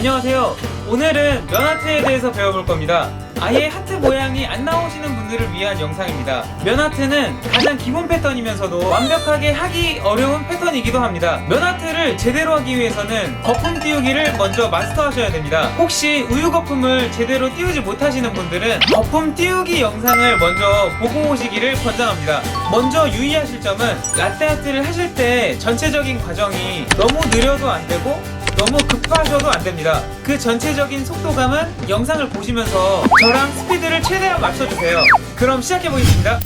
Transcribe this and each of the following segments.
안녕하세요. 오늘은 면 아트에 대해서 배워볼 겁니다. 아예 하트 모양이 안 나오시는 분들을 위한 영상입니다. 면 아트는 가장 기본 패턴이면서도 완벽하게 하기 어려운 패턴이기도 합니다. 면 아트를 제대로 하기 위해서는 거품 띄우기를 먼저 마스터하셔야 됩니다. 혹시 우유 거품을 제대로 띄우지 못하시는 분들은 거품 띄우기 영상을 먼저 보고 오시기를 권장합니다. 먼저 유의하실 점은 라떼 아트를 하실 때 전체적인 과정이 너무 느려도 안 되고 너무 급하셔도 안 됩니다. 그 전체적인 속도감은 영상을 보시면서 저랑 스피드를 최대한 맞춰주세요. 그럼 시작해보겠습니다.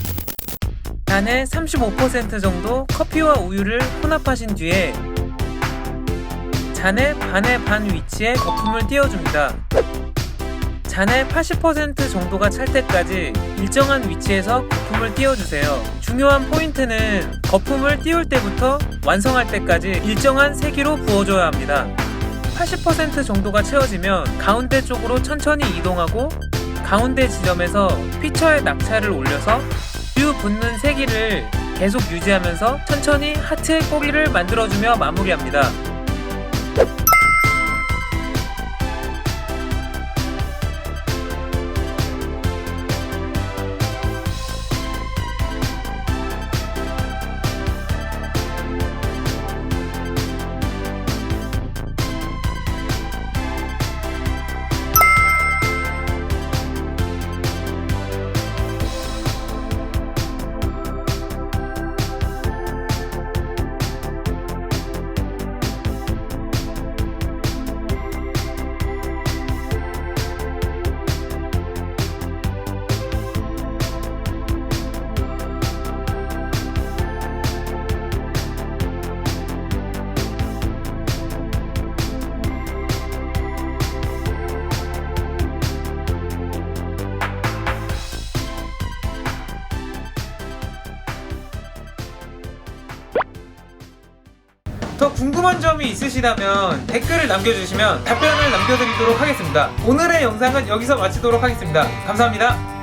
잔의 35% 정도 커피와 우유를 혼합하신 뒤에 잔의 반의 반 위치에 거품을 띄워줍니다. 잔의 80% 정도가 찰 때까지 일정한 위치에서 거품을 띄워주세요. 중요한 포인트는 거품을 띄울 때부터 완성할 때까지 일정한 세기로 부어줘야 합니다. 80% 정도가 채워지면 가운데 쪽으로 천천히 이동하고 가운데 지점에서 피처의 낙차를 올려서 우유 붓는 세기를 계속 유지하면서 천천히 하트의 꼬리를 만들어주며 마무리합니다. 더 궁금한 점이 있으시다면 댓글을 남겨주시면 답변을 남겨드리도록 하겠습니다. 오늘의 영상은 여기서 마치도록 하겠습니다. 감사합니다.